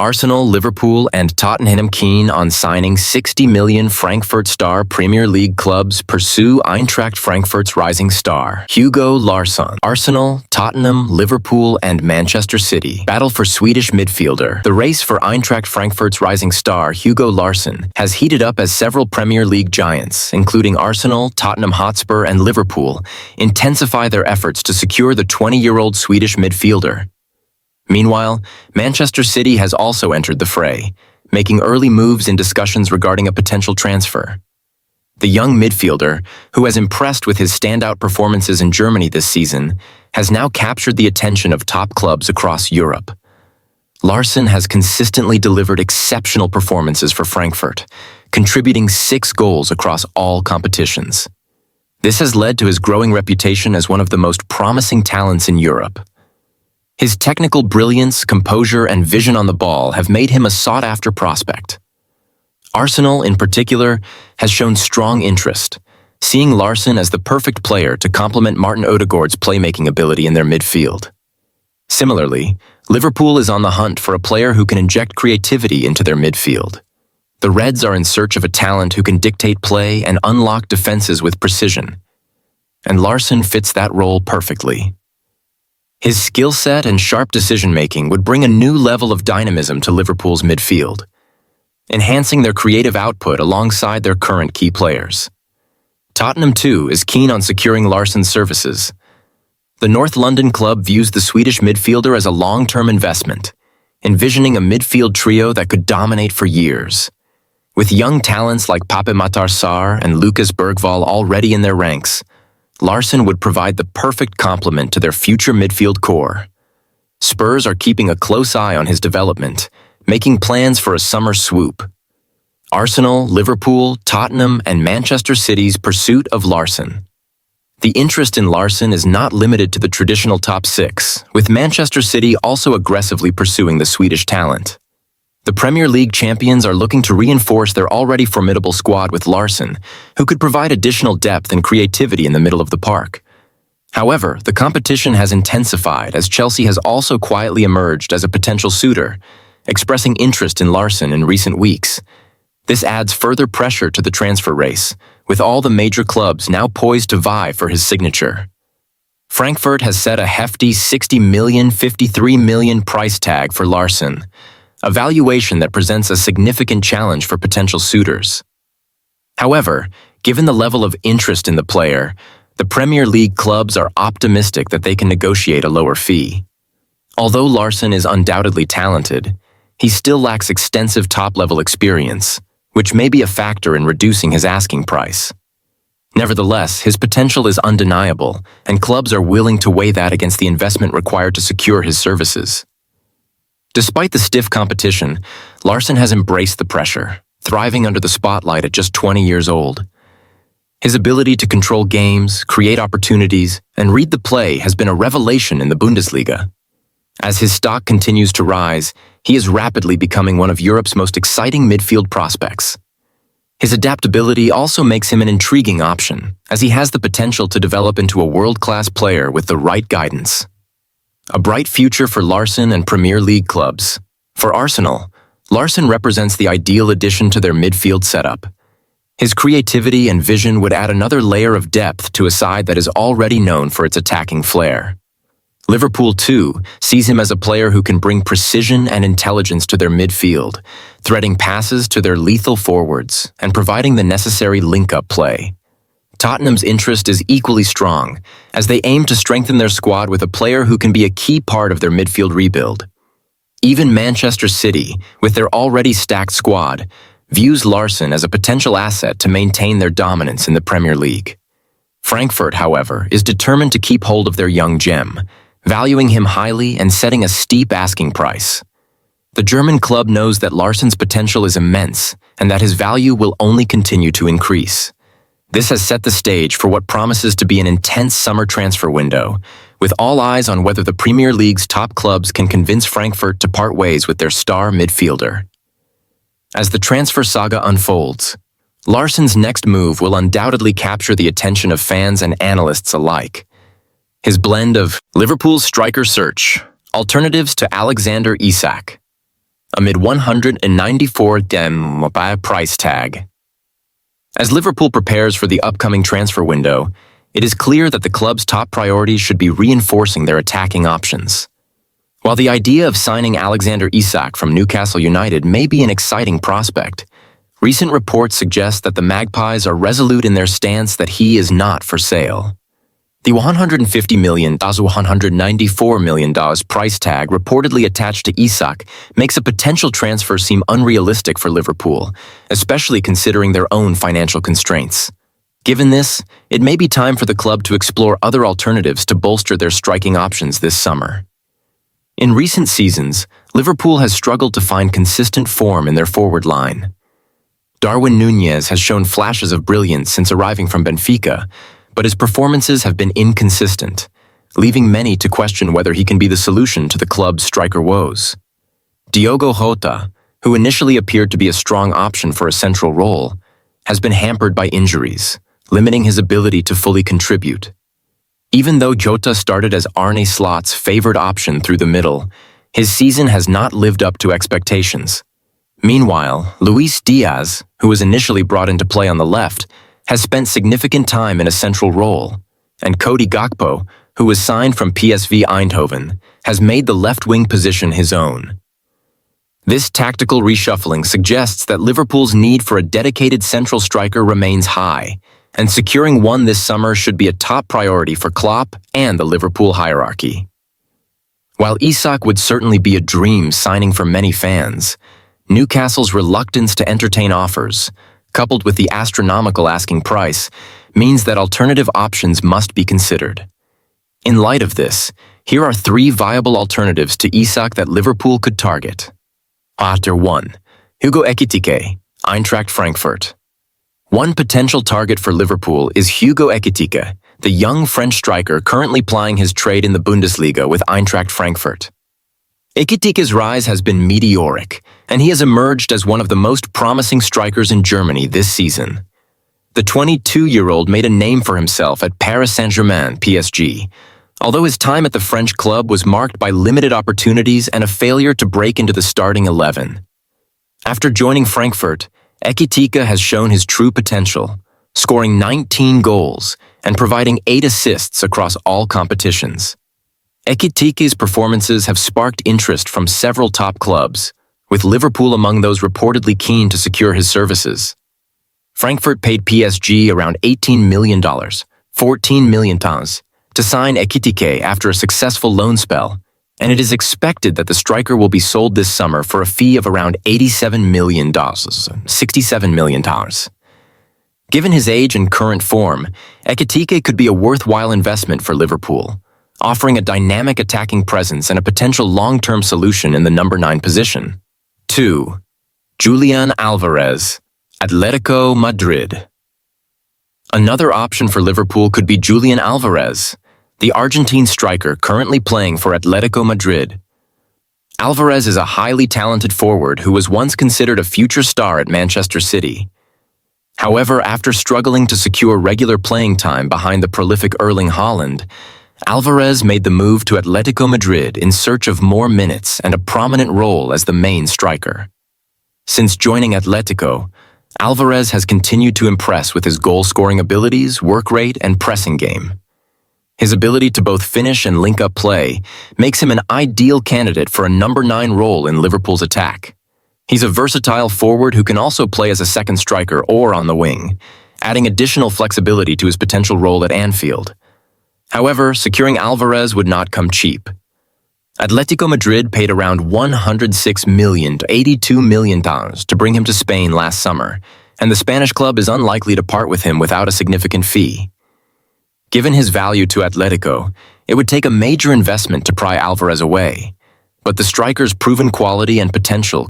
Arsenal, Liverpool, and Tottenham keen on signing 60 million Frankfurt star Premier League clubs pursue Eintracht Frankfurt's rising star, Hugo Larsson. Arsenal, Tottenham, Liverpool, and Manchester City battle for Swedish midfielder. The race for Eintracht Frankfurt's rising star, Hugo Larsson, has heated up as several Premier League giants, including Arsenal, Tottenham Hotspur, and Liverpool, intensify their efforts to secure the 20-year-old Swedish midfielder. Meanwhile, Manchester City has also entered the fray, making early moves in discussions regarding a potential transfer. The young midfielder, who has impressed with his standout performances in Germany this season, has now captured the attention of top clubs across Europe. Larsson has consistently delivered exceptional performances for Frankfurt, contributing 6 goals across all competitions. This has led to his growing reputation as one of the most promising talents in Europe. His technical brilliance, composure, and vision on the ball have made him a sought-after prospect. Arsenal, in particular, has shown strong interest, seeing Larsson as the perfect player to complement Martin Odegaard's playmaking ability in their midfield. Similarly, Liverpool is on the hunt for a player who can inject creativity into their midfield. The Reds are in search of a talent who can dictate play and unlock defenses with precision, and Larsson fits that role perfectly. His skill set and sharp decision-making would bring a new level of dynamism to Liverpool's midfield, enhancing their creative output alongside their current key players. Tottenham, too, is keen on securing Larsson's services. The North London club views the Swedish midfielder as a long-term investment, envisioning a midfield trio that could dominate for years. With young talents like Pape Matar Sarr and Lucas Bergvall already in their ranks, Larsson would provide the perfect complement to their future midfield core. Spurs are keeping a close eye on his development, making plans for a summer swoop. Arsenal, Liverpool, Tottenham, and Manchester City's pursuit of Larsson. The interest in Larsson is not limited to the traditional top 6, with Manchester City also aggressively pursuing the Swedish talent. The Premier League champions are looking to reinforce their already formidable squad with Larsson, who could provide additional depth and creativity in the middle of the park. However, the competition has intensified as Chelsea has also quietly emerged as a potential suitor, expressing interest in Larsson in recent weeks. This adds further pressure to the transfer race, with all the major clubs now poised to vie for his signature. Frankfurt has set a hefty 60 million, 53 million price tag for Larsson, a valuation that presents a significant challenge for potential suitors. However, given the level of interest in the player, the Premier League clubs are optimistic that they can negotiate a lower fee. Although Larsson is undoubtedly talented, he still lacks extensive top-level experience, which may be a factor in reducing his asking price. Nevertheless, his potential is undeniable, and clubs are willing to weigh that against the investment required to secure his services. Despite the stiff competition, Larsson has embraced the pressure, thriving under the spotlight at just 20 years old. His ability to control games, create opportunities, and read the play has been a revelation in the Bundesliga. As his stock continues to rise, he is rapidly becoming one of Europe's most exciting midfield prospects. His adaptability also makes him an intriguing option, as he has the potential to develop into a world-class player with the right guidance. A bright future for Larsson and Premier League clubs. For Arsenal, Larsson represents the ideal addition to their midfield setup. His creativity and vision would add another layer of depth to a side that is already known for its attacking flair. Liverpool, too, sees him as a player who can bring precision and intelligence to their midfield, threading passes to their lethal forwards and providing the necessary link-up play. Tottenham's interest is equally strong, as they aim to strengthen their squad with a player who can be a key part of their midfield rebuild. Even Manchester City, with their already stacked squad, views Larsson as a potential asset to maintain their dominance in the Premier League. Frankfurt, however, is determined to keep hold of their young gem, valuing him highly and setting a steep asking price. The German club knows that Larsson's potential is immense and that his value will only continue to increase. This has set the stage for what promises to be an intense summer transfer window, with all eyes on whether the Premier League's top clubs can convince Frankfurt to part ways with their star midfielder. As the transfer saga unfolds, Larsson's next move will undoubtedly capture the attention of fans and analysts alike. His blend of Liverpool's striker search, alternatives to Alexander Isak, amid 194 dem price tag. As Liverpool prepares for the upcoming transfer window, it is clear that the club's top priority should be reinforcing their attacking options. While the idea of signing Alexander Isak from Newcastle United may be an exciting prospect, recent reports suggest that the Magpies are resolute in their stance that he is not for sale. The $150 million to $194 million price tag reportedly attached to Isak makes a potential transfer seem unrealistic for Liverpool, especially considering their own financial constraints. Given this, it may be time for the club to explore other alternatives to bolster their striking options this summer. In recent seasons, Liverpool has struggled to find consistent form in their forward line. Darwin Núñez has shown flashes of brilliance since arriving from Benfica, but his performances have been inconsistent, leaving many to question whether he can be the solution to the club's striker woes. Diogo Jota, who initially appeared to be a strong option for a central role, has been hampered by injuries, limiting his ability to fully contribute. Even though Jota started as Arne Slot's favored option through the middle, his season has not lived up to expectations. Meanwhile, Luis Diaz, who was initially brought into play on the left, has spent significant time in a central role, and Cody Gakpo, who was signed from PSV Eindhoven, has made the left-wing position his own. This tactical reshuffling suggests that Liverpool's need for a dedicated central striker remains high, and securing one this summer should be a top priority for Klopp and the Liverpool hierarchy. While Isak would certainly be a dream signing for many fans, Newcastle's reluctance to entertain offers, coupled with the astronomical asking price, means that alternative options must be considered. In light of this, here are 3 viable alternatives to Isak that Liverpool could target. After 1. Hugo Ekitike, Eintracht Frankfurt. One potential target for Liverpool is Hugo Ekitike, the young French striker currently plying his trade in the Bundesliga with Eintracht Frankfurt. Ekitike's rise has been meteoric, and he has emerged as one of the most promising strikers in Germany this season. The 22-year-old made a name for himself at Paris Saint-Germain (PSG), although his time at the French club was marked by limited opportunities and a failure to break into the starting 11. After joining Frankfurt, Ekitike has shown his true potential, scoring 19 goals and providing 8 assists across all competitions. Ekitike's performances have sparked interest from several top clubs, with Liverpool among those reportedly keen to secure his services. Frankfurt paid PSG around $18 million, $14 million, to sign Ekitike after a successful loan spell, and it is expected that the striker will be sold this summer for a fee of around $87 million, $67 million. Given his age and current form, Ekitike could be a worthwhile investment for Liverpool, offering a dynamic attacking presence and a potential long-term solution in the number 9 position. 2. Julian Alvarez, Atletico Madrid. Another option for Liverpool could be Julian Alvarez, the Argentine striker currently playing for Atletico Madrid. Alvarez is a highly talented forward who was once considered a future star at Manchester City. However, after struggling to secure regular playing time behind the prolific Erling Haaland, Alvarez made the move to Atletico Madrid in search of more minutes and a prominent role as the main striker. Since joining Atletico, Alvarez has continued to impress with his goal-scoring abilities, work rate, and pressing game. His ability to both finish and link up play makes him an ideal candidate for a number 9 role in Liverpool's attack. He's a versatile forward who can also play as a second striker or on the wing, adding additional flexibility to his potential role at Anfield. However, securing Alvarez would not come cheap. Atletico Madrid paid around $106 million to $82 million to bring him to Spain last summer, and the Spanish club is unlikely to part with him without a significant fee. Given his value to Atletico, it would take a major investment to pry Alvarez away, but the striker's proven quality and potential